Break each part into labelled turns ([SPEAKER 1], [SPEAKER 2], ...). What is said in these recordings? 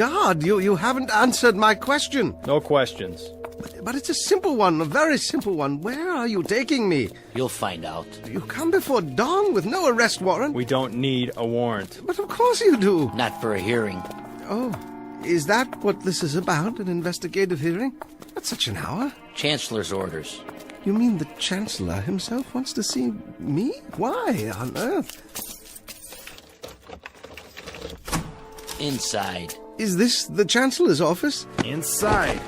[SPEAKER 1] God, you haven't answered my question.
[SPEAKER 2] No questions.
[SPEAKER 1] But it's a simple one, a very simple one. Where are you taking me?
[SPEAKER 3] You'll find out.
[SPEAKER 1] You come before dawn with no arrest warrant?
[SPEAKER 2] We don't need a warrant.
[SPEAKER 1] But of course you do.
[SPEAKER 3] Not for a hearing.
[SPEAKER 1] Oh, is that what this is about, an investigative hearing? At such an hour?
[SPEAKER 3] Chancellor's orders.
[SPEAKER 1] You mean the Chancellor himself wants to see me? Why on earth?
[SPEAKER 3] Inside.
[SPEAKER 1] Is this the Chancellor's office?
[SPEAKER 2] Inside.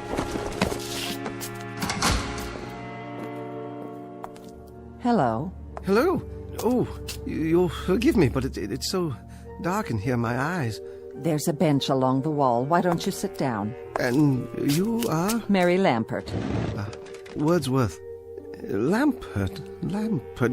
[SPEAKER 4] Hello.
[SPEAKER 1] Hello. Oh, you'll forgive me, but it's so dark in here, my eyes.
[SPEAKER 4] There's a bench along the wall. Why don't you sit down?
[SPEAKER 1] And you are?
[SPEAKER 4] Mary Lampert.
[SPEAKER 1] Wordsworth. Lampert.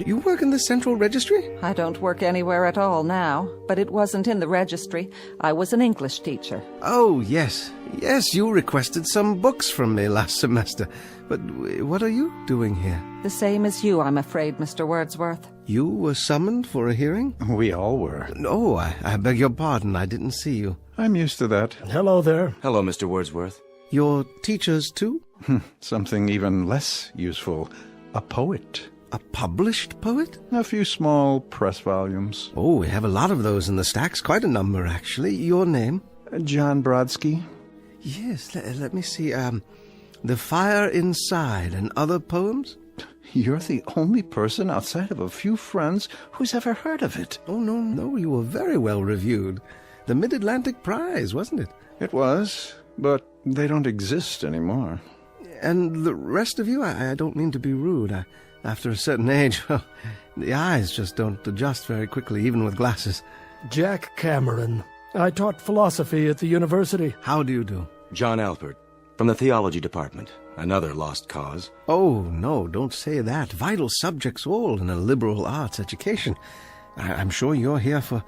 [SPEAKER 1] You work in the Central Registry?
[SPEAKER 4] I don't work anywhere at all now, but it wasn't in the registry. I was an English teacher.
[SPEAKER 1] Oh, yes. Yes, you requested some books from me last semester. But what are you doing here?
[SPEAKER 4] The same as you, I'm afraid, Mr. Wordsworth.
[SPEAKER 1] You were summoned for a hearing?
[SPEAKER 5] We all were.
[SPEAKER 1] Oh, I beg your pardon. I didn't see you.
[SPEAKER 5] I'm used to that.
[SPEAKER 6] Hello there.
[SPEAKER 7] Hello, Mr. Wordsworth.
[SPEAKER 1] You're teachers, too?
[SPEAKER 5] Something even less useful. A poet.
[SPEAKER 1] A published poet?
[SPEAKER 5] A few small press volumes.
[SPEAKER 1] Oh, we have a lot of those in the stacks. Quite a number, actually. Your name?
[SPEAKER 5] John Brodsky.
[SPEAKER 1] Yes, let me see. The Fire Inside and Other Poems?
[SPEAKER 5] You're the only person outside of a few friends who's ever heard of it.
[SPEAKER 1] Oh, no, you were very well reviewed. The Mid-Atlantic Prize, wasn't it?
[SPEAKER 5] It was, but they don't exist anymore.
[SPEAKER 1] And the rest of you, I don't mean to be rude. After a certain age, well, the eyes just don't adjust very quickly, even with glasses.
[SPEAKER 6] Jack Cameron. I taught philosophy at the university.
[SPEAKER 1] How do you do?
[SPEAKER 7] John Alpert, from the Theology Department. Another lost cause.
[SPEAKER 1] Oh, no, don't say that. Vital subjects all in a liberal arts education. I'm sure you're here for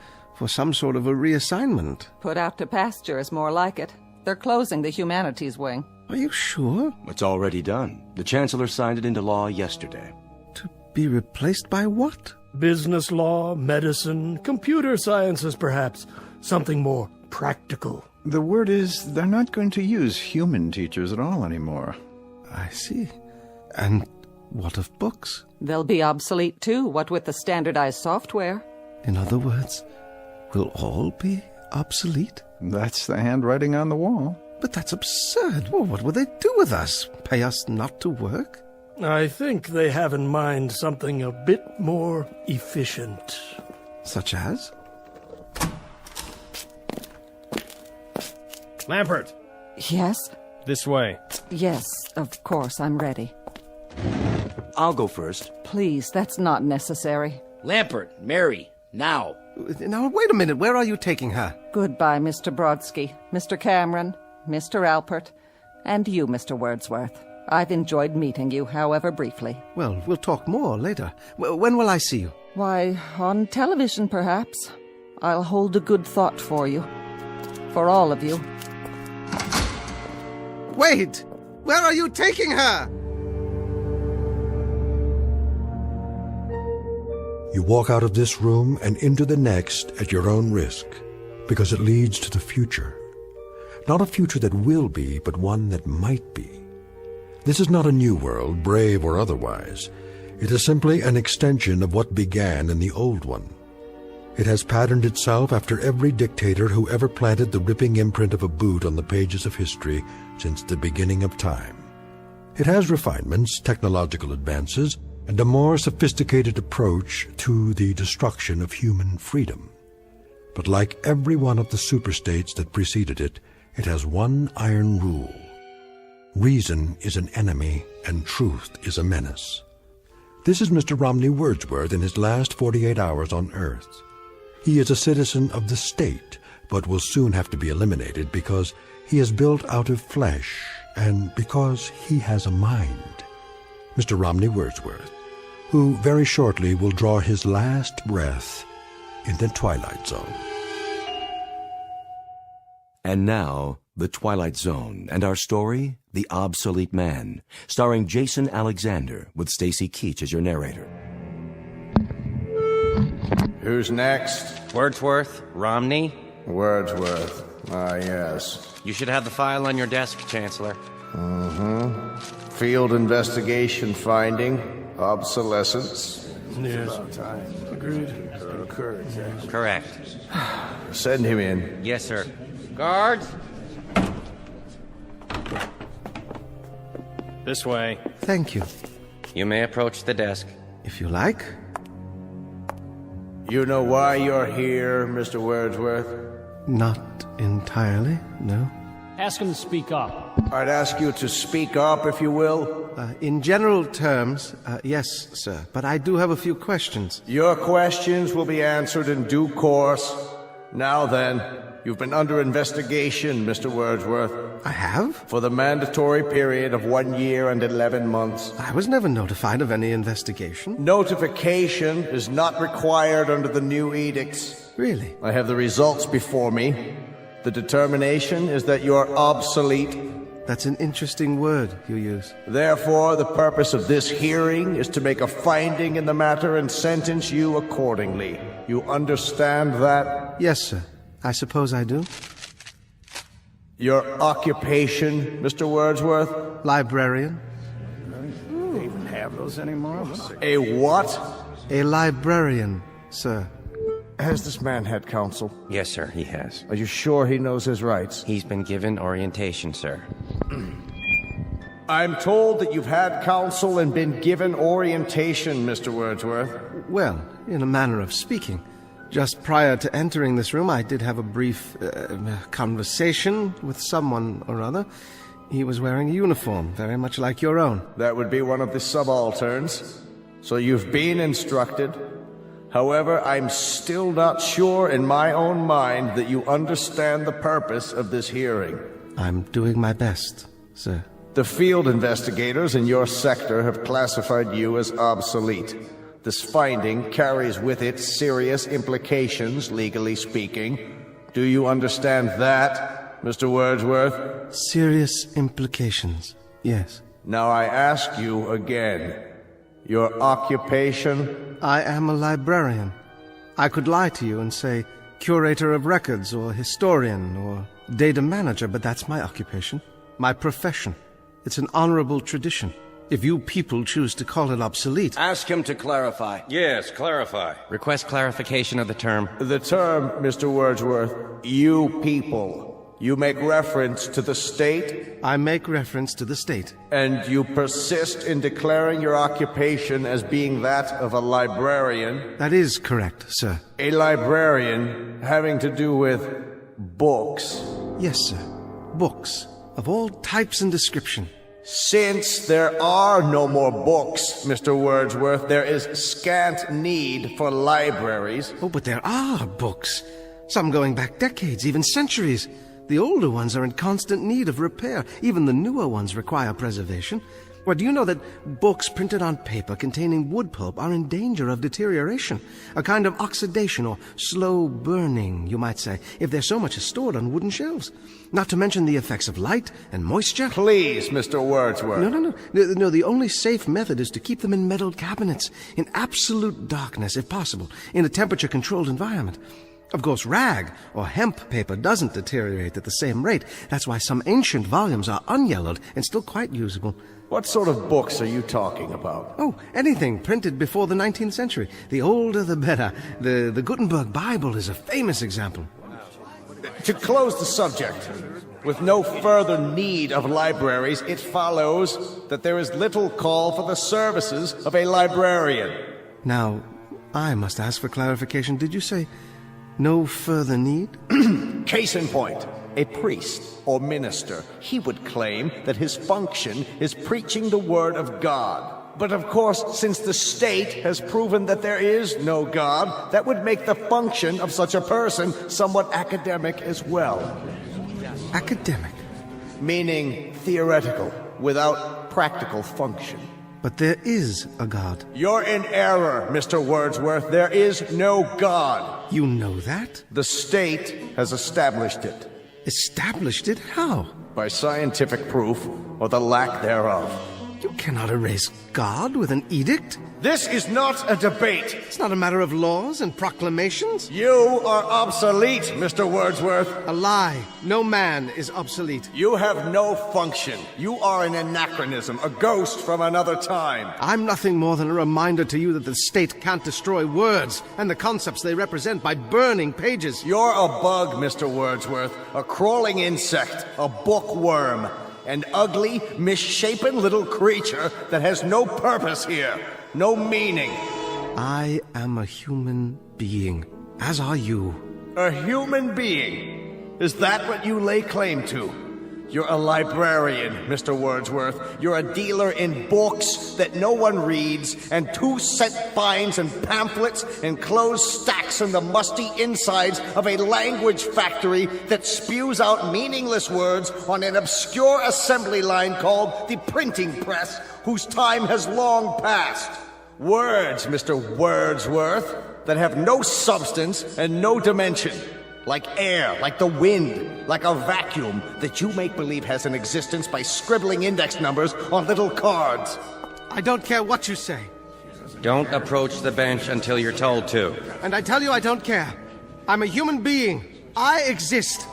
[SPEAKER 1] some sort of a reassignment.
[SPEAKER 4] Put out to pasture is more like it. They're closing the humanities wing.
[SPEAKER 1] Are you sure?
[SPEAKER 7] It's already done. The Chancellor signed it into law yesterday.
[SPEAKER 1] To be replaced by what?
[SPEAKER 6] Business law, medicine, computer sciences, perhaps. Something more practical.
[SPEAKER 5] The word is they're not going to use human teachers at all anymore.
[SPEAKER 1] I see. And what of books?
[SPEAKER 4] They'll be obsolete too, what with the standardized software.
[SPEAKER 1] In other words, will all be obsolete?
[SPEAKER 5] That's the handwriting on the wall.
[SPEAKER 1] But that's absurd. Well, what will they do with us? Pay us not to work?
[SPEAKER 6] I think they have in mind something a bit more efficient.
[SPEAKER 1] Such as?
[SPEAKER 2] Lampert!
[SPEAKER 4] Yes?
[SPEAKER 2] This way.
[SPEAKER 4] Yes, of course, I'm ready.
[SPEAKER 7] I'll go first.
[SPEAKER 4] Please, that's not necessary.
[SPEAKER 3] Lampert, Mary, now.
[SPEAKER 1] Now, wait a minute. Where are you taking her?
[SPEAKER 4] Goodbye, Mr. Brodsky, Mr. Cameron, Mr. Alpert, and you, Mr. Wordsworth. I've enjoyed meeting you, however briefly.
[SPEAKER 1] Well, we'll talk more later. When will I see you?
[SPEAKER 4] Why, on television, perhaps. I'll hold a good thought for you. For all of you.
[SPEAKER 1] Wait! Where are you taking her?
[SPEAKER 8] You walk out of this room and into the next at your own risk, because it leads to the future. Not a future that will be, but one that might be. This is not a new world, brave or otherwise. It is simply an extension of what began in the old one. It has patterned itself after every dictator who ever planted the ripping imprint of a boot on the pages of history since the beginning of time. It has refinements, technological advances, and a more sophisticated approach to the destruction of human freedom. But like every one of the superstates that preceded it, it has one iron rule. Reason is an enemy and truth is a menace. This is Mr. Romney Wordsworth in his last 48 hours on Earth. He is a citizen of the state, but will soon have to be eliminated because he is built out of flesh and because he has a mind. Mr. Romney Wordsworth, who very shortly will draw his last breath in the Twilight Zone.
[SPEAKER 7] And now, The Twilight Zone, and our story, The Obsolete Man, starring Jason Alexander, with Stacy Keach as your narrator.
[SPEAKER 9] Who's next?
[SPEAKER 10] Wordsworth, Romney,
[SPEAKER 9] Wordsworth. Ah, yes.
[SPEAKER 10] You should have the file on your desk, Chancellor.
[SPEAKER 9] Field investigation finding. Obsolescence.
[SPEAKER 6] Yes. Agreed.
[SPEAKER 10] Correct.
[SPEAKER 9] Send him in.
[SPEAKER 10] Yes, sir. Guards!
[SPEAKER 2] This way.
[SPEAKER 1] Thank you.
[SPEAKER 10] You may approach the desk.
[SPEAKER 1] If you like.
[SPEAKER 9] You know why you're here, Mr. Wordsworth?
[SPEAKER 1] Not entirely, no.
[SPEAKER 11] Ask him to speak up.
[SPEAKER 9] I'd ask you to speak up, if you will.
[SPEAKER 1] In general terms, yes, sir. But I do have a few questions.
[SPEAKER 9] Your questions will be answered in due course. Now then, you've been under investigation, Mr. Wordsworth.
[SPEAKER 1] I have?
[SPEAKER 9] For the mandatory period of 1 year and 11 months.
[SPEAKER 1] I was never notified of any investigation.
[SPEAKER 9] Notification is not required under the new edicts.
[SPEAKER 1] Really?
[SPEAKER 9] I have the results before me. The determination is that you're obsolete.
[SPEAKER 1] That's an interesting word you use.
[SPEAKER 9] Therefore, the purpose of this hearing is to make a finding in the matter and sentence you accordingly. You understand that?
[SPEAKER 1] Yes, sir. I suppose I do.
[SPEAKER 9] Your occupation, Mr. Wordsworth?
[SPEAKER 1] Librarian.
[SPEAKER 5] They even have those anymore?
[SPEAKER 9] A what?
[SPEAKER 1] A librarian, sir.
[SPEAKER 9] Has this man had counsel?
[SPEAKER 10] Yes, sir, he has.
[SPEAKER 9] Are you sure he knows his rights?
[SPEAKER 10] He's been given orientation, sir.
[SPEAKER 9] I'm told that you've had counsel and been given orientation, Mr. Wordsworth.
[SPEAKER 1] Well, in a manner of speaking. Just prior to entering this room, I did have a brief conversation with someone or other. He was wearing a uniform, very much like your own.
[SPEAKER 9] That would be one of the subalterns. So you've been instructed. However, I'm still not sure in my own mind that you understand the purpose of this hearing.
[SPEAKER 1] I'm doing my best, sir.
[SPEAKER 9] The field investigators in your sector have classified you as obsolete. This finding carries with it serious implications, legally speaking. Do you understand that, Mr. Wordsworth?
[SPEAKER 1] Serious implications, yes.
[SPEAKER 9] Now I ask you again, your occupation?
[SPEAKER 1] I am a librarian. I could lie to you and say curator of records or historian or data manager, but that's my occupation, my profession. It's an honorable tradition. If you people choose to call it obsolete...
[SPEAKER 3] Ask him to clarify.
[SPEAKER 2] Yes, clarify.
[SPEAKER 10] Request clarification of the term.
[SPEAKER 9] The term, Mr. Wordsworth, you people. You make reference to the state?
[SPEAKER 1] I make reference to the state.
[SPEAKER 9] And you persist in declaring your occupation as being that of a librarian?
[SPEAKER 1] That is correct, sir.
[SPEAKER 9] A librarian having to do with books?
[SPEAKER 1] Yes, sir. Books of all types and description.
[SPEAKER 9] Since there are no more books, Mr. Wordsworth, there is scant need for libraries.
[SPEAKER 1] Oh, but there are books. Some going back decades, even centuries. The older ones are in constant need of repair. Even the newer ones require preservation. Well, do you know that books printed on paper containing wood pulp are in danger of deterioration? A kind of oxidation or slow burning, you might say, if they're so much as stored on wooden shelves. Not to mention the effects of light and moisture.
[SPEAKER 9] Please, Mr. Wordsworth.
[SPEAKER 1] No, the only safe method is to keep them in metal cabinets, in absolute darkness, if possible, in a temperature-controlled environment. Of course, rag or hemp paper doesn't deteriorate at the same rate. That's why some ancient volumes are unyellowed and still quite usable.
[SPEAKER 9] What sort of books are you talking about?
[SPEAKER 1] Oh, anything printed before the 19th century. The older, the better. The Gutenberg Bible is a famous example.
[SPEAKER 9] To close the subject, with no further need of libraries, it follows that there is little call for the services of a librarian.
[SPEAKER 1] Now, I must ask for clarification. Did you say no further need?
[SPEAKER 9] Case in point, a priest or minister, he would claim that his function is preaching the word of God. But of course, since the state has proven that there is no God, that would make the function of such a person somewhat academic as well.
[SPEAKER 1] Academic?
[SPEAKER 9] Meaning theoretical, without practical function.
[SPEAKER 1] But there is a God.
[SPEAKER 9] You're in error, Mr. Wordsworth. There is no God.
[SPEAKER 1] You know that?
[SPEAKER 9] The state has established it.
[SPEAKER 1] Established it? How?
[SPEAKER 9] By scientific proof, or the lack thereof.
[SPEAKER 1] You cannot erase God with an edict.
[SPEAKER 9] This is not a debate.
[SPEAKER 1] It's not a matter of laws and proclamations.
[SPEAKER 9] You are obsolete, Mr. Wordsworth.
[SPEAKER 1] A lie. No man is obsolete.
[SPEAKER 9] You have no function. You are an anachronism, a ghost from another time.
[SPEAKER 1] I'm nothing more than a reminder to you that the state can't destroy words and the concepts they represent by burning pages.
[SPEAKER 9] You're a bug, Mr. Wordsworth, a crawling insect, a bookworm, an ugly, misshapen little creature that has no purpose here, no meaning.
[SPEAKER 1] I am a human being, as are you.
[SPEAKER 9] A human being? Is that what you lay claim to? You're a librarian, Mr. Wordsworth. You're a dealer in books that no one reads, and 2-cent fines and pamphlets, and closed stacks in the musty insides of a language factory that spews out meaningless words on an obscure assembly line called the printing press, whose time has long passed. Words, Mr. Wordsworth, that have no substance and no dimension. Like air, like the wind, like a vacuum that you make believe has an existence by scribbling index numbers on little cards.
[SPEAKER 1] I don't care what you say.
[SPEAKER 10] Don't approach the bench until you're told to.
[SPEAKER 1] And I tell you I don't care. I'm a human being. I exist.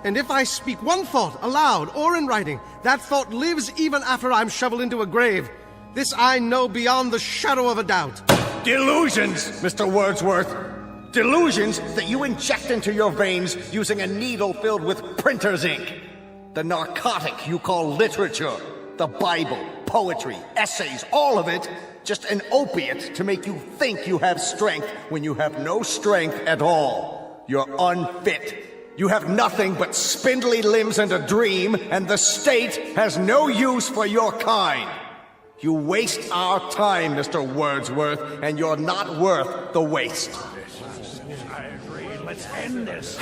[SPEAKER 1] And if I speak one thought aloud or in writing, that thought lives even after I'm shoveled into a grave. This I know beyond the shadow of a doubt.
[SPEAKER 9] Delusions, Mr. Wordsworth. Delusions that you inject into your veins using a needle filled with printer's ink. The narcotic you call literature, the Bible, poetry, essays, all of it, just an opiate to make you think you have strength when you have no strength at all. You're unfit. You have nothing but spindly limbs and a dream, and the state has no use for your kind. You waste our time, Mr. Wordsworth, and you're not worth the waste.
[SPEAKER 6] I agree. Let's end this.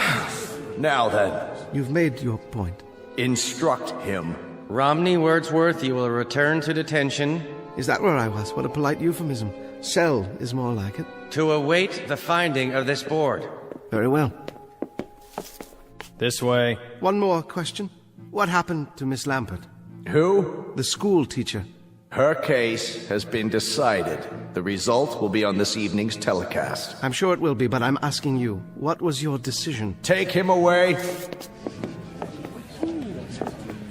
[SPEAKER 9] Now then,
[SPEAKER 1] You've made your point.
[SPEAKER 9] instruct him.
[SPEAKER 10] Romney Wordsworth, you will return to detention
[SPEAKER 1] Is that where I was? What a polite euphemism. Cell is more like it.
[SPEAKER 10] to await the finding of this board.
[SPEAKER 1] Very well.
[SPEAKER 2] This way.
[SPEAKER 1] One more question. What happened to Miss Lampert?
[SPEAKER 9] Who?
[SPEAKER 1] The school teacher.
[SPEAKER 9] Her case has been decided. The result will be on this evening's telecast.
[SPEAKER 1] I'm sure it will be, but I'm asking you, what was your decision?
[SPEAKER 9] Take him away.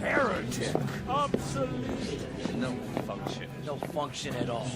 [SPEAKER 6] Heretic. Obsolete.
[SPEAKER 3] No function. No function at all.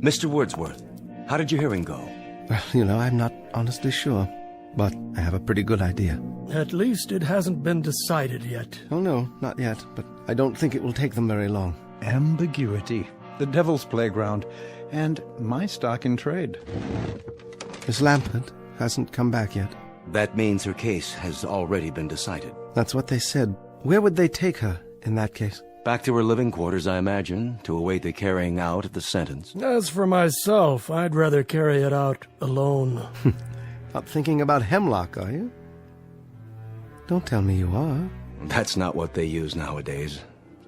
[SPEAKER 7] Mr. Wordsworth, how did your hearing go?
[SPEAKER 1] Well, I'm not honestly sure, but I have a pretty good idea.
[SPEAKER 6] At least it hasn't been decided yet.
[SPEAKER 1] Oh, no, not yet, but I don't think it will take them very long.
[SPEAKER 5] Ambiguity, the devil's playground, and my stock in trade.
[SPEAKER 1] Miss Lampert hasn't come back yet.
[SPEAKER 7] That means her case has already been decided.
[SPEAKER 1] That's what they said. Where would they take her in that case?
[SPEAKER 7] Back to her living quarters, I imagine, to await the carrying out of the sentence.
[SPEAKER 6] As for myself, I'd rather carry it out alone.
[SPEAKER 1] Not thinking about hemlock, are you? Don't tell me you are.
[SPEAKER 7] That's not what they use nowadays.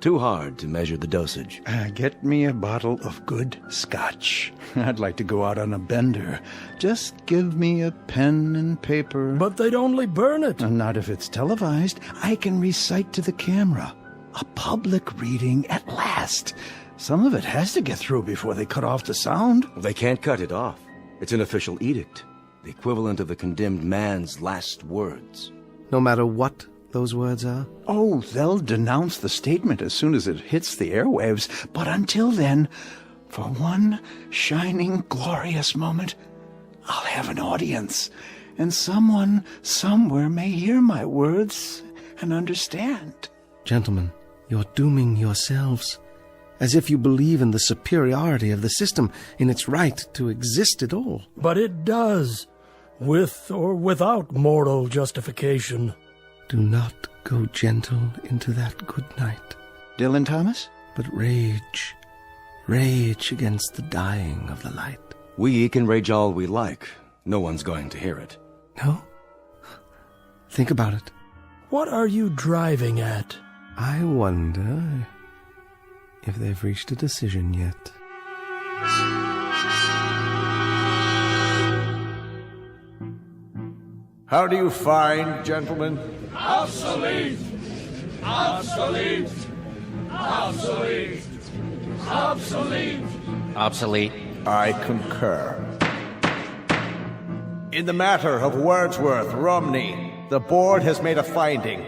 [SPEAKER 7] Too hard to measure the dosage.
[SPEAKER 5] Get me a bottle of good scotch. I'd like to go out on a bender. Just give me a pen and paper.
[SPEAKER 6] But they'd only burn it.
[SPEAKER 5] Not if it's televised. I can recite to the camera. A public reading at last. Some of it has to get through before they cut off the sound.
[SPEAKER 7] They can't cut it off. It's an official edict. The equivalent of the condemned man's last words.
[SPEAKER 1] No matter what those words are?
[SPEAKER 5] Oh, they'll denounce the statement as soon as it hits the airwaves. But until then, for one shining, glorious moment, I'll have an audience. And someone somewhere may hear my words and understand.
[SPEAKER 1] Gentlemen, you're dooming yourselves. As if you believe in the superiority of the system, in its right to exist at all.
[SPEAKER 6] But it does, with or without moral justification.
[SPEAKER 1] Do not go gentle into that good night.
[SPEAKER 5] Dylan Thomas?
[SPEAKER 1] But rage. Rage against the dying of the light.
[SPEAKER 7] We can rage all we like, No one's going to hear it.
[SPEAKER 1] No? Think about it.
[SPEAKER 6] What are you driving at?
[SPEAKER 1] I wonder if they've reached a decision yet.
[SPEAKER 9] How do you find, gentlemen?
[SPEAKER 12] Obsolete! Obsolete! Obsolete! Obsolete!
[SPEAKER 10] Obsolete.
[SPEAKER 9] I concur. In the matter of Wordsworth Romney, the board has made a finding.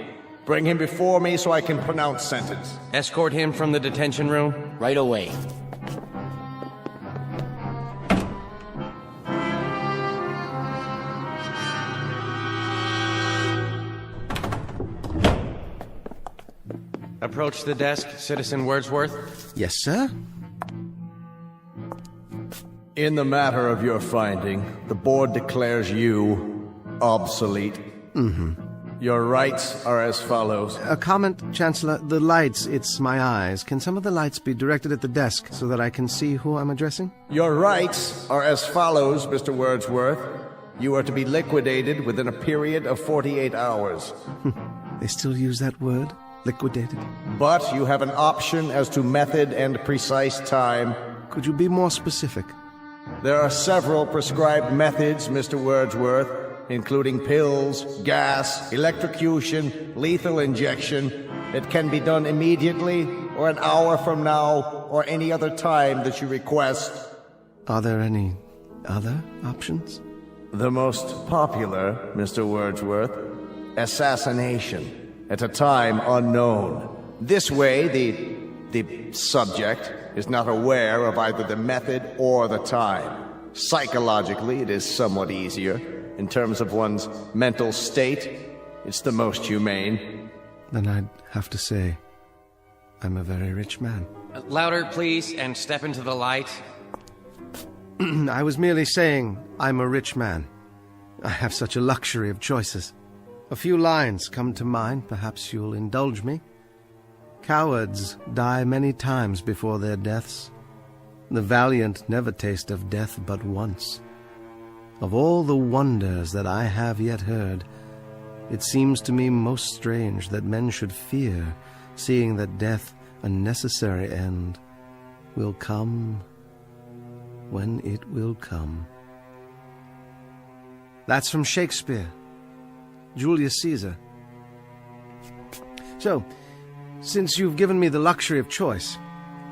[SPEAKER 9] Bring him before me so I can pronounce sentence.
[SPEAKER 10] Escort him from the detention room.
[SPEAKER 3] Right away.
[SPEAKER 10] Approach the desk, Citizen Wordsworth.
[SPEAKER 1] Yes, sir?
[SPEAKER 9] In the matter of your finding, the board declares you obsolete. Your rights are as follows.
[SPEAKER 1] A comment, Chancellor. The lights, it's my eyes. Can some of the lights be directed at the desk so that I can see who I'm addressing?
[SPEAKER 9] Your rights are as follows, Mr. Wordsworth. You are to be liquidated within a period of 48 hours.
[SPEAKER 1] They still use that word? Liquidated?
[SPEAKER 9] But you have an option as to method and precise time.
[SPEAKER 1] Could you be more specific?
[SPEAKER 9] There are several prescribed methods, Mr. Wordsworth, including pills, gas, electrocution, lethal injection. It can be done immediately, or an hour from now, or any other time that you request.
[SPEAKER 1] Are there any other options?
[SPEAKER 9] The most popular, Mr. Wordsworth, assassination, at a time unknown. This way, the subject is not aware of either the method or the time. Psychologically, it is somewhat easier. In terms of one's mental state, it's the most humane.
[SPEAKER 1] Then I'd have to say, I'm a very rich man.
[SPEAKER 10] Louder, please, and step into the light.
[SPEAKER 1] I was merely saying, I'm a rich man. I have such a luxury of choices. A few lines come to mind, perhaps you'll indulge me. Cowards die many times before their deaths. The valiant never taste of death but once. Of all the wonders that I have yet heard, it seems to me most strange that men should fear, seeing that death, a necessary end, will come when it will come. That's from Shakespeare, Julius Caesar. So, since you've given me the luxury of choice,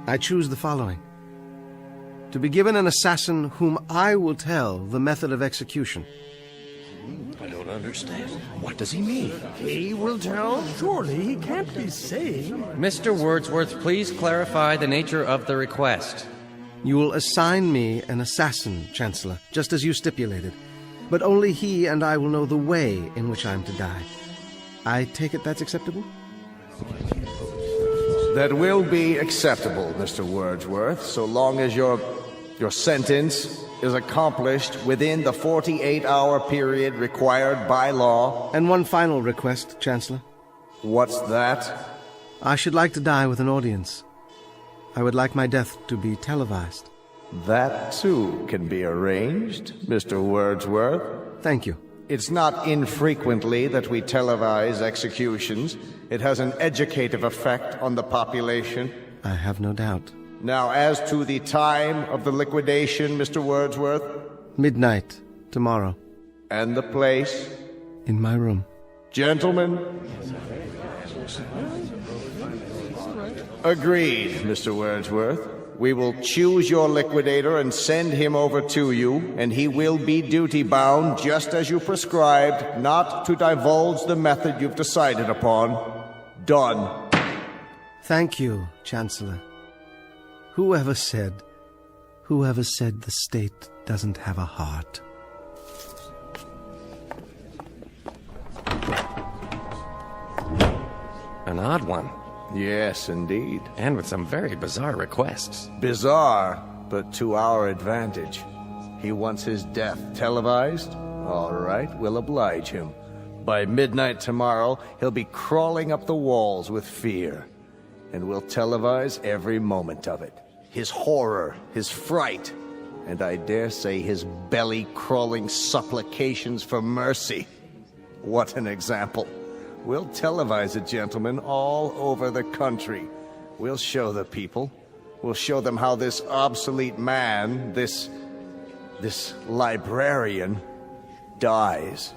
[SPEAKER 1] I choose the following. To be given an assassin whom I will tell the method of execution.
[SPEAKER 12] I don't understand.
[SPEAKER 7] What does he mean?
[SPEAKER 6] He will tell? Surely he can't be saying.
[SPEAKER 10] Mr. Wordsworth, please clarify the nature of the request.
[SPEAKER 1] You will assign me an assassin, Chancellor, just as you stipulated. But only he and I will know the way in which I am to die. I take it that's acceptable?
[SPEAKER 9] That will be acceptable, Mr. Wordsworth, so long as your sentence is accomplished within the 48-hour period required by law.
[SPEAKER 1] And one final request, Chancellor.
[SPEAKER 9] What's that?
[SPEAKER 1] I should like to die with an audience. I would like my death to be televised.
[SPEAKER 9] That, too, can be arranged, Mr. Wordsworth.
[SPEAKER 1] Thank you.
[SPEAKER 9] It's not infrequently that we televise executions. It has an educative effect on the population.
[SPEAKER 1] I have no doubt.
[SPEAKER 9] Now, as to the time of the liquidation, Mr. Wordsworth?
[SPEAKER 1] Midnight, tomorrow.
[SPEAKER 9] And the place?
[SPEAKER 1] In my room.
[SPEAKER 9] Gentlemen? Agreed, Mr. Wordsworth. We will choose your liquidator and send him over to you, and he will be duty-bound, just as you prescribed, not to divulge the method you've decided upon. Done.
[SPEAKER 1] Thank you, Chancellor. Whoever said the state doesn't have a heart?
[SPEAKER 10] An odd one.
[SPEAKER 9] Yes, indeed.
[SPEAKER 10] And with some very bizarre requests.
[SPEAKER 9] Bizarre, but to our advantage. He wants his death televised? All right, we'll oblige him. By midnight tomorrow, he'll be crawling up the walls with fear. And we'll televise every moment of it. His horror, his fright, and I dare say his belly-crawling supplications for mercy. What an example. We'll televise it, gentlemen, all over the country. We'll show the people. We'll show them how this obsolete man, this librarian, dies.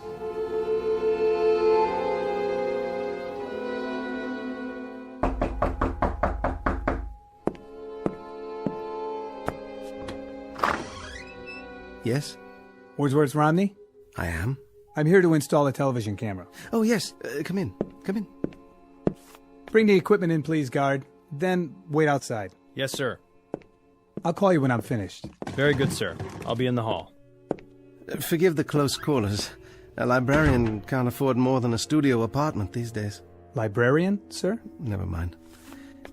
[SPEAKER 1] Yes?
[SPEAKER 13] Wordsworth Romney?
[SPEAKER 1] I am.
[SPEAKER 13] I'm here to install a television camera.
[SPEAKER 1] Oh, yes. Come in. Come in.
[SPEAKER 13] Bring the equipment in, please, guard. Then wait outside.
[SPEAKER 2] Yes, sir.
[SPEAKER 13] I'll call you when I'm finished.
[SPEAKER 2] Very good, sir. I'll be in the hall.
[SPEAKER 1] Forgive the close quarters. A librarian can't afford more than a studio apartment these days.
[SPEAKER 13] Librarian, sir?
[SPEAKER 1] Never mind.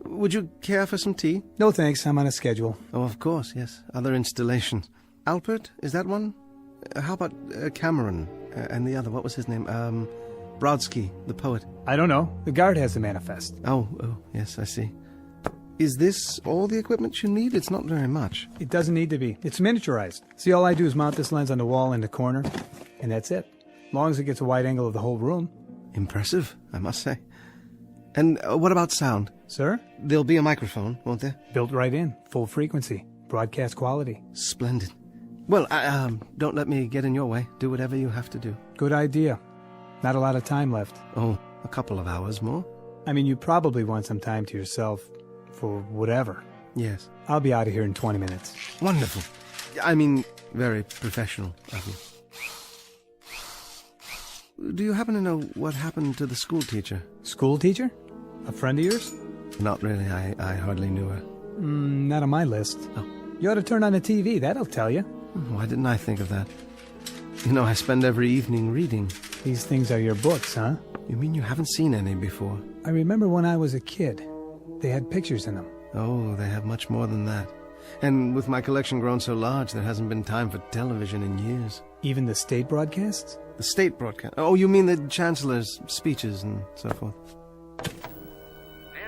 [SPEAKER 1] Would you care for some tea?
[SPEAKER 13] No, thanks. I'm on a schedule.
[SPEAKER 1] Oh, of course, yes. Other installations. Alpert, is that one? How about Cameron? And the other, what was his name? Brodsky, the poet.
[SPEAKER 13] I don't know. The guard has the manifest.
[SPEAKER 1] Oh, yes, I see. Is this all the equipment you need? It's not very much.
[SPEAKER 13] It doesn't need to be. It's miniaturized. See, all I do is mount this lens on the wall in the corner, and that's it. As long as it gets a wide angle of the whole room.
[SPEAKER 1] Impressive, I must say. And what about sound?
[SPEAKER 13] Sir?
[SPEAKER 1] There'll be a microphone, won't there?
[SPEAKER 13] Built right in. Full frequency. Broadcast quality.
[SPEAKER 1] Splendid. Well, don't let me get in your way. Do whatever you have to do.
[SPEAKER 13] Good idea. Not a lot of time left.
[SPEAKER 1] Oh, a couple of hours more?
[SPEAKER 13] I mean, you probably want some time to yourself for whatever.
[SPEAKER 1] Yes.
[SPEAKER 13] I'll be out of here in 20 minutes.
[SPEAKER 1] Wonderful. I mean, very professional of you. Do you happen to know what happened to the school teacher?
[SPEAKER 13] School teacher? A friend of yours?
[SPEAKER 1] Not really. I hardly knew her.
[SPEAKER 13] Not on my list.
[SPEAKER 1] Oh.
[SPEAKER 13] You ought to turn on the TV. That'll tell you.
[SPEAKER 1] Why didn't I think of that? You know, I spend every evening reading.
[SPEAKER 13] These things are your books, huh?
[SPEAKER 1] You mean you haven't seen any before?
[SPEAKER 13] I remember when I was a kid. They had pictures in them.
[SPEAKER 1] Oh, they have much more than that. And with my collection grown so large, there hasn't been time for television in years.
[SPEAKER 13] Even the state broadcasts?
[SPEAKER 1] The state broadcast? Oh, you mean the chancellor's speeches and so forth.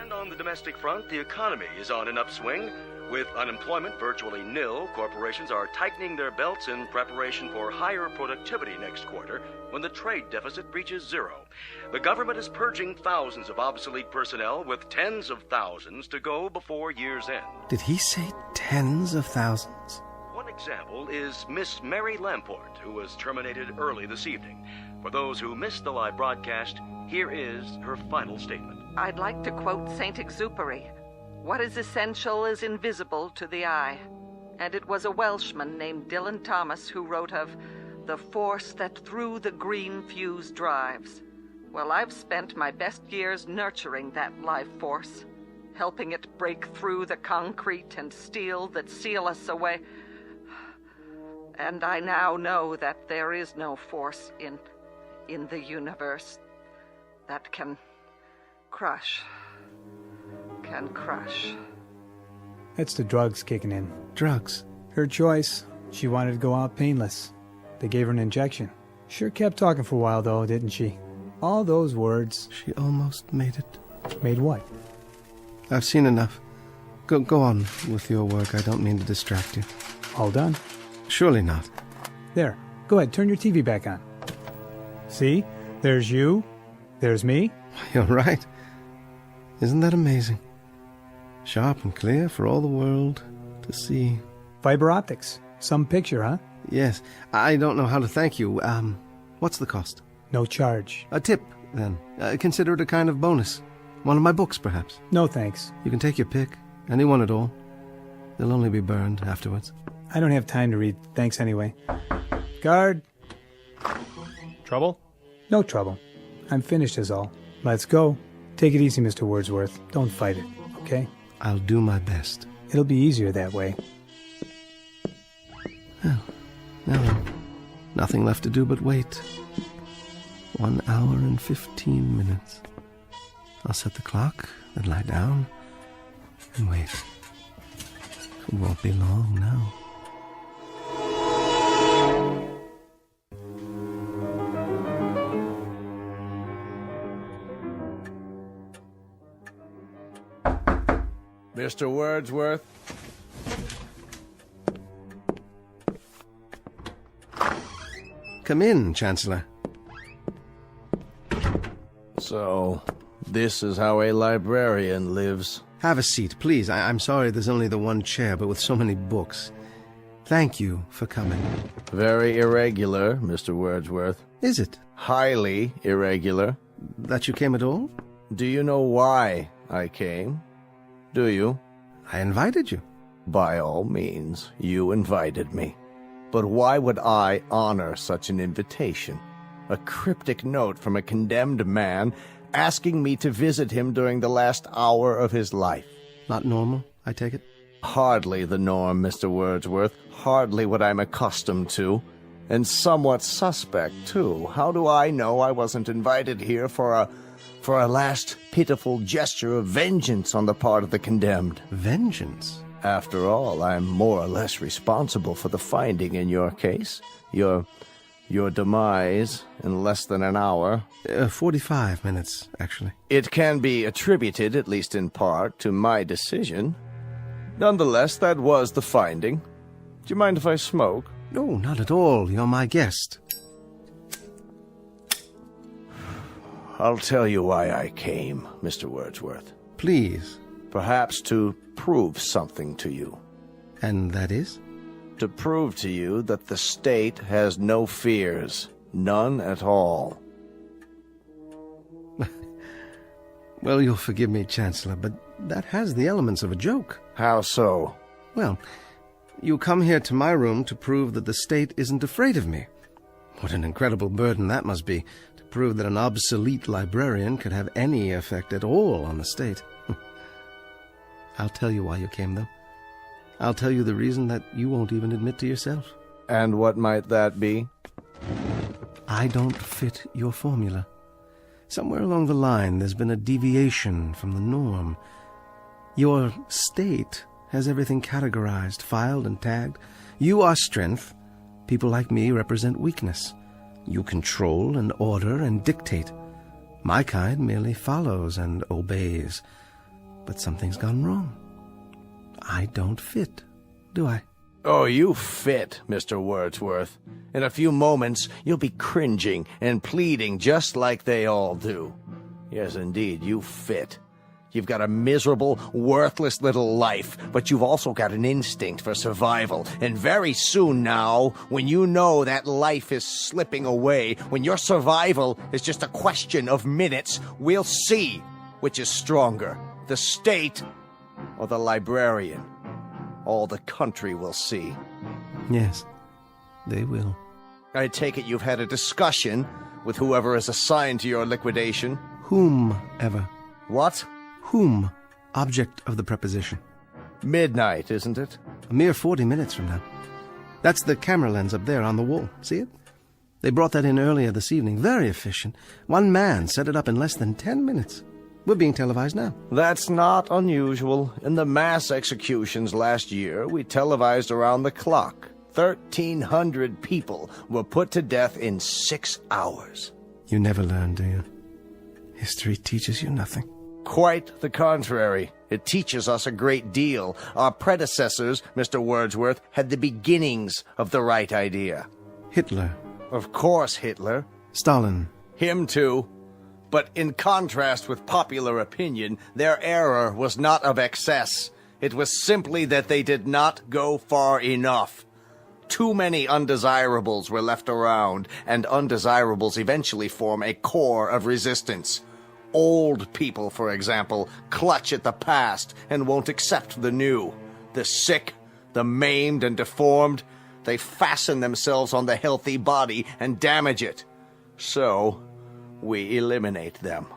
[SPEAKER 14] And on the domestic front, the economy is on an upswing. With unemployment virtually nil, corporations are tightening their belts in preparation for higher productivity next quarter when the trade deficit reaches zero. The government is purging thousands of obsolete personnel with tens of thousands to go before year's end.
[SPEAKER 1] Did he say tens of thousands?
[SPEAKER 14] One example is Miss Mary Lamport, who was terminated early this evening. For those who missed the live broadcast, here is her final statement.
[SPEAKER 4] I'd like to quote Saint Exupery. What is essential is invisible to the eye. And it was a Welshman named Dylan Thomas who wrote of the force that through the green fuse drives. Well, I've spent my best years nurturing that life force, helping it break through the concrete and steel that seal us away. And I now know that there is no force in the universe that can crush.
[SPEAKER 13] That's the drugs kicking in.
[SPEAKER 1] Drugs?
[SPEAKER 13] Her choice. She wanted to go out painless. They gave her an injection. Sure kept talking for a while, though, didn't she? All those words.
[SPEAKER 1] She almost made it.
[SPEAKER 13] Made what?
[SPEAKER 1] I've seen enough. Go on with your work. I don't mean to distract you.
[SPEAKER 13] All done?
[SPEAKER 1] Surely not.
[SPEAKER 13] There. Go ahead, turn your TV back on. See? There's you. There's me.
[SPEAKER 1] You're right. Isn't that amazing? Sharp and clear for all the world to see.
[SPEAKER 13] Fiber optics. Some picture, huh?
[SPEAKER 1] Yes. I don't know how to thank you. What's the cost?
[SPEAKER 13] No charge.
[SPEAKER 1] A tip, then. Consider it a kind of bonus. One of my books, perhaps.
[SPEAKER 13] No, thanks.
[SPEAKER 1] You can take your pick. Any one at all. They'll only be burned afterwards.
[SPEAKER 13] I don't have time to read. Thanks anyway. Guard.
[SPEAKER 2] Trouble?
[SPEAKER 13] No trouble. I'm finished is all. Let's go. Take it easy, Mr. Wordsworth. Don't fight it, okay?
[SPEAKER 1] I'll do my best.
[SPEAKER 13] It'll be easier that way.
[SPEAKER 1] Well, now then, nothing left to do but wait. 1 hour and 15 minutes. I'll set the clock, then lie down, and wait. It won't be long now.
[SPEAKER 9] Mr. Wordsworth?
[SPEAKER 1] Come in, Chancellor.
[SPEAKER 9] So, this is how a librarian lives.
[SPEAKER 1] Have a seat, please. I'm sorry there's only the one chair, but with so many books. Thank you for coming.
[SPEAKER 9] Very irregular, Mr. Wordsworth.
[SPEAKER 1] Is it?
[SPEAKER 9] Highly irregular.
[SPEAKER 1] That you came at all?
[SPEAKER 9] Do you know why I came? Do you?
[SPEAKER 1] I invited you.
[SPEAKER 9] By all means, you invited me. But why would I honor such an invitation? A cryptic note from a condemned man asking me to visit him during the last hour of his life.
[SPEAKER 1] Not normal, I take it?
[SPEAKER 9] Hardly the norm, Mr. Wordsworth. Hardly what I'm accustomed to. And somewhat suspect, too. How do I know I wasn't invited here for a last pitiful gesture of vengeance on the part of the condemned?
[SPEAKER 1] Vengeance?
[SPEAKER 9] After all, I'm more or less responsible for the finding in your case. Your demise in less than an hour.
[SPEAKER 1] 45 minutes, actually.
[SPEAKER 9] It can be attributed, at least in part, to my decision. Nonetheless, that was the finding. Do you mind if I smoke?
[SPEAKER 1] No, not at all. You're my guest.
[SPEAKER 9] I'll tell you why I came, Mr. Wordsworth.
[SPEAKER 1] Please.
[SPEAKER 9] Perhaps to prove something to you.
[SPEAKER 1] And that is?
[SPEAKER 9] To prove to you that the state has no fears. None at all.
[SPEAKER 1] Well, you'll forgive me, Chancellor, but that has the elements of a joke.
[SPEAKER 9] How so?
[SPEAKER 1] Well, you come here to my room to prove that the state isn't afraid of me. What an incredible burden that must be, to prove that an obsolete librarian could have any effect at all on the state. I'll tell you why you came, though. I'll tell you the reason that you won't even admit to yourself.
[SPEAKER 9] And what might that be?
[SPEAKER 1] I don't fit your formula. Somewhere along the line, there's been a deviation from the norm. Your state has everything categorized, filed, and tagged. You are strength. People like me represent weakness. You control and order and dictate. My kind merely follows and obeys. But something's gone wrong. I don't fit, do I?
[SPEAKER 9] Oh, you fit, Mr. Wordsworth. In a few moments, you'll be cringing and pleading just like they all do. Yes, indeed, you fit. You've got a miserable, worthless little life, but you've also got an instinct for survival. And very soon now, when you know that life is slipping away, when your survival is just a question of minutes, we'll see which is stronger, the state or the librarian. All the country will see.
[SPEAKER 1] Yes, they will.
[SPEAKER 9] I take it you've had a discussion with whoever is assigned to your liquidation.
[SPEAKER 1] Whomever.
[SPEAKER 9] What?
[SPEAKER 1] Whom, object of the preposition.
[SPEAKER 9] Midnight, isn't it?
[SPEAKER 1] A mere 40 minutes from now. That's the camera lens up there on the wall. See it? They brought that in earlier this evening. Very efficient. One man set it up in less than 10 minutes. We're being televised now.
[SPEAKER 9] That's not unusual. In the mass executions last year, we televised around the clock. 1,300 people were put to death in 6 hours.
[SPEAKER 1] You never learn, do you? History teaches you nothing.
[SPEAKER 9] Quite the contrary. It teaches us a great deal. Our predecessors, Mr. Wordsworth, had the beginnings of the right idea.
[SPEAKER 1] Hitler.
[SPEAKER 9] Of course Hitler.
[SPEAKER 1] Stalin.
[SPEAKER 9] Him too. But in contrast with popular opinion, their error was not of excess. It was simply that they did not go far enough. Too many undesirables were left around, and undesirables eventually form a core of resistance. Old people, for example, clutch at the past and won't accept the new. The sick, the maimed and deformed, they fasten themselves on the healthy body and damage it. So we eliminate them.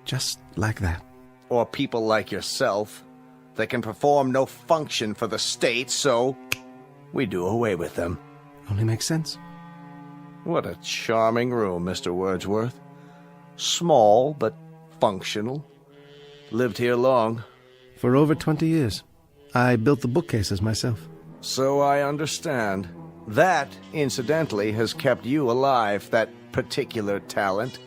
[SPEAKER 1] Just like that.
[SPEAKER 9] Or people like yourself. They can perform no function for the state, so we do away with them.
[SPEAKER 1] Only makes sense.
[SPEAKER 9] What a charming room, Mr. Wordsworth. Small, but functional. Lived here long.
[SPEAKER 1] For over 20 years. I built the bookcases myself.
[SPEAKER 9] So I understand. That, incidentally, has kept you alive, that particular talent.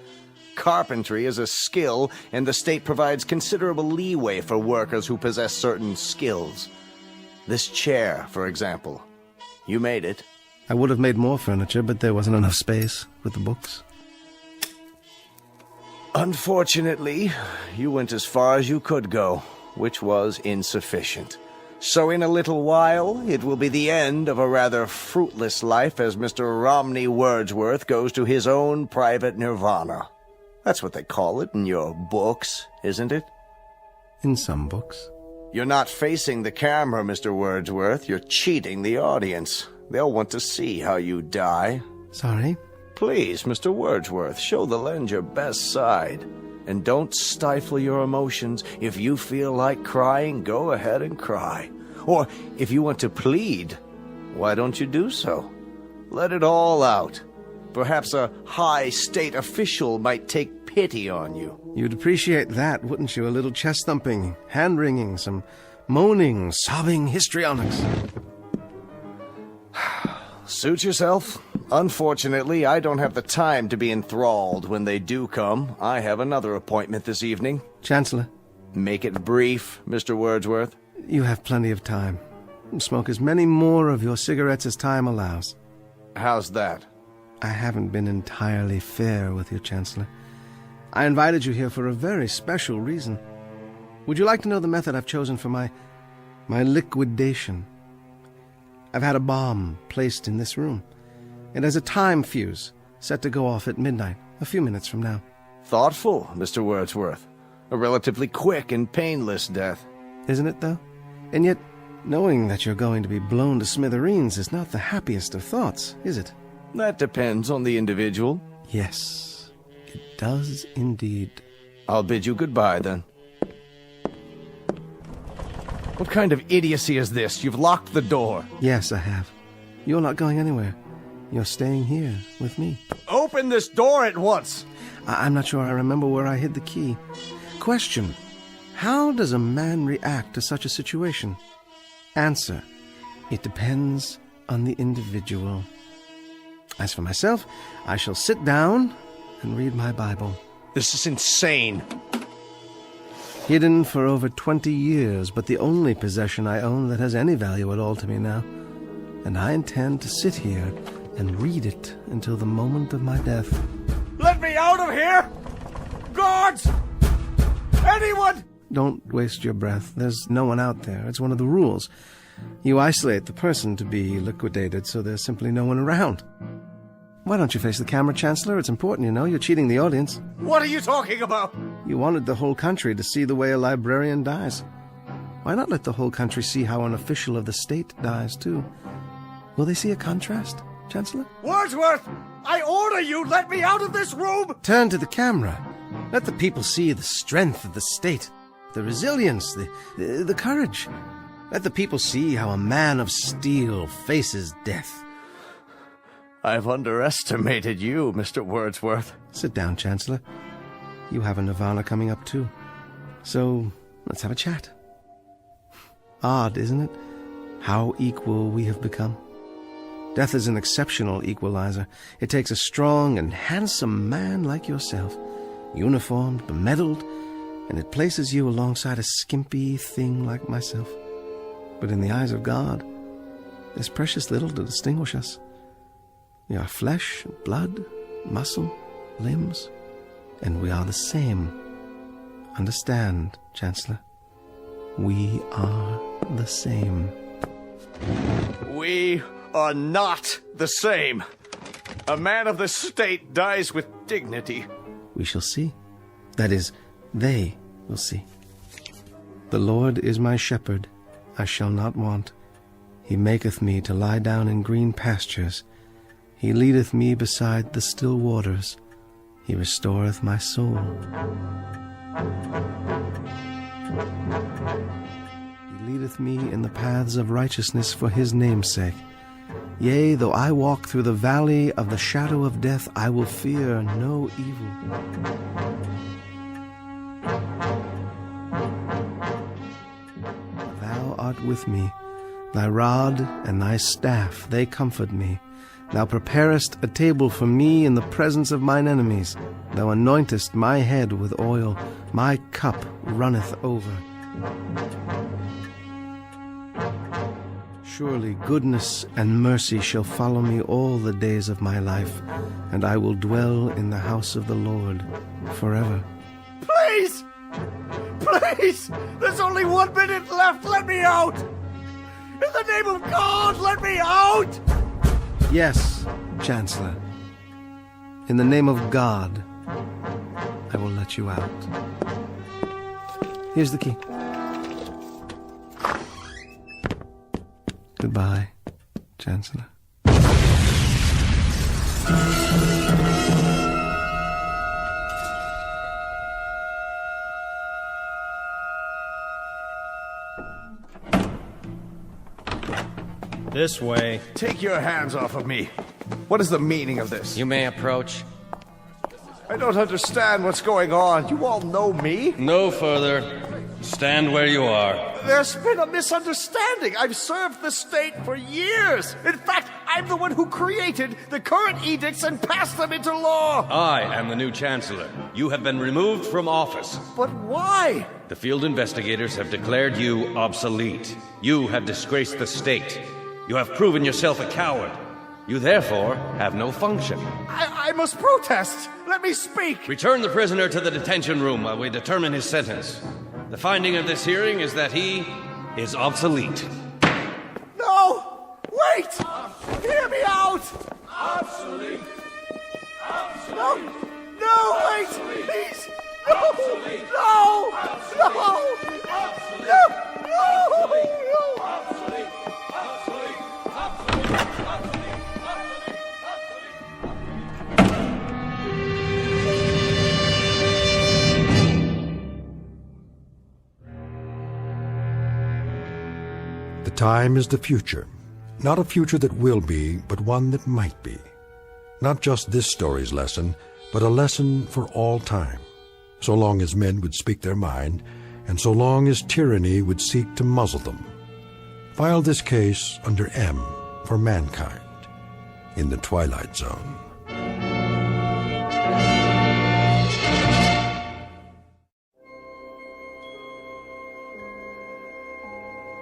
[SPEAKER 9] Carpentry is a skill, and the state provides considerable leeway for workers who possess certain skills. This chair, for example. You made it.
[SPEAKER 1] I would have made more furniture, but there wasn't enough space with the books.
[SPEAKER 9] Unfortunately, you went as far as you could go, which was insufficient. So in a little while, it will be the end of a rather fruitless life as Mr. Romney Wordsworth goes to his own private nirvana. That's what they call it in your books, isn't it?
[SPEAKER 1] In some books.
[SPEAKER 9] You're not facing the camera, Mr. Wordsworth. You're cheating the audience. They'll want to see how you die.
[SPEAKER 1] Sorry?
[SPEAKER 9] Please, Mr. Wordsworth, show the lens your best side. And don't stifle your emotions. If you feel like crying, go ahead and cry. Or if you want to plead, why don't you do so? Let it all out. Perhaps a high state official might take pity on you.
[SPEAKER 1] You'd appreciate that, wouldn't you? A little chest-thumping, hand-wringing, some moaning, sobbing histrionics.
[SPEAKER 9] Suit yourself. Unfortunately, I don't have the time to be enthralled when they do come. I have another appointment this evening.
[SPEAKER 1] Chancellor.
[SPEAKER 9] Make it brief, Mr. Wordsworth.
[SPEAKER 1] You have plenty of time. Smoke as many more of your cigarettes as time allows.
[SPEAKER 9] How's that?
[SPEAKER 1] I haven't been entirely fair with you, Chancellor. I invited you here for a very special reason. Would you like to know the method I've chosen for my liquidation? I've had a bomb placed in this room. It has a time fuse set to go off at midnight, a few minutes from now.
[SPEAKER 9] Thoughtful, Mr. Wordsworth. A relatively quick and painless death.
[SPEAKER 1] Isn't it, though? And yet, knowing that you're going to be blown to smithereens is not the happiest of thoughts, is it?
[SPEAKER 9] That depends on the individual.
[SPEAKER 1] Yes, it does indeed.
[SPEAKER 9] I'll bid you goodbye, then. What kind of idiocy is this? You've locked the door.
[SPEAKER 1] Yes, I have. You're not going anywhere. You're staying here with me.
[SPEAKER 9] Open this door at once!
[SPEAKER 1] I'm not sure I remember where I hid the key. Question: how does a man react to such a situation? Answer: it depends on the individual. As for myself, I shall sit down and read my Bible.
[SPEAKER 9] This is insane.
[SPEAKER 1] Hidden for over 20 years, but the only possession I own that has any value at all to me now. And I intend to sit here and read it until the moment of my death.
[SPEAKER 9] Let me out of here! Guards! Anyone!
[SPEAKER 1] Don't waste your breath. There's no one out there. It's one of the rules. You isolate the person to be liquidated, so there's simply no one around. Why don't you face the camera, Chancellor? It's important, you know. You're cheating the audience.
[SPEAKER 9] What are you talking about?
[SPEAKER 1] You wanted the whole country to see the way a librarian dies. Why not let the whole country see how an official of the state dies, too? Will they see a contrast, Chancellor?
[SPEAKER 9] Wordsworth! I order you, let me out of this room!
[SPEAKER 1] Turn to the camera. Let the people see the strength of the state, the resilience, the courage. Let the people see how a man of steel faces death.
[SPEAKER 9] I've underestimated you, Mr. Wordsworth.
[SPEAKER 1] Sit down, Chancellor. You have a nirvana coming up, too. So, let's have a chat. Odd, isn't it? How equal we have become. Death is an exceptional equalizer. It takes a strong and handsome man like yourself, uniformed, bemedaled, and it places you alongside a skimpy thing like myself. But in the eyes of God, there's precious little to distinguish us. We are flesh, blood, muscle, limbs, and we are the same. Understand, Chancellor? We are the same.
[SPEAKER 9] We are not the same. A man of the state dies with dignity.
[SPEAKER 1] We shall see. That is, they will see. The Lord is my shepherd, I shall not want. He maketh me to lie down in green pastures. He leadeth me beside the still waters. He restoreth my soul. He leadeth me in the paths of righteousness for his name's sake. Yea, though I walk through the valley of the shadow of death, I will fear no evil. Thou art with me. Thy rod and thy staff, they comfort me. Thou preparest a table for me in the presence of mine enemies. Thou anointest my head with oil. My cup runneth over. Surely goodness and mercy shall follow me all the days of my life, and I will dwell in the house of the Lord forever.
[SPEAKER 9] Please! Please! There's only 1 minute left! Let me out! In the name of God, let me out!
[SPEAKER 1] Yes, Chancellor. In the name of God, I will let you out. Here's the key. Goodbye, Chancellor.
[SPEAKER 2] This way.
[SPEAKER 9] Take your hands off of me. What is the meaning of this?
[SPEAKER 10] You may approach.
[SPEAKER 9] I don't understand what's going on. You all know me?
[SPEAKER 12] No further. Stand where you are.
[SPEAKER 9] There's been a misunderstanding. I've served the state for years. In fact, I'm the one who created the current edicts and passed them into law.
[SPEAKER 12] I am the new Chancellor. You have been removed from office.
[SPEAKER 9] But why?
[SPEAKER 12] The field investigators have declared you obsolete. You have disgraced the state. You have proven yourself a coward. You therefore have no function.
[SPEAKER 9] I must protest. Let me speak.
[SPEAKER 12] Return the prisoner to the detention room while we determine his sentence. The finding of this hearing is that he is obsolete.
[SPEAKER 9] No! Wait! Hear me out!
[SPEAKER 12] Obsolete!
[SPEAKER 9] No! No, wait! Please! No!
[SPEAKER 12] Obsolete!
[SPEAKER 9] No!
[SPEAKER 12] Obsolete!
[SPEAKER 9] No!
[SPEAKER 12] Obsolete!
[SPEAKER 9] No! No! No!
[SPEAKER 12] Obsolete!
[SPEAKER 8] The time is the future. Not a future that will be, but one that might be. Not just this story's lesson, but a lesson for all time. So long as men would speak their mind, and so long as tyranny would seek to muzzle them. File this case under M for mankind in the Twilight Zone.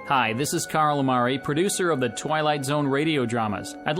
[SPEAKER 11] Hi, this is Carl Amari, producer of the Twilight Zone radio dramas.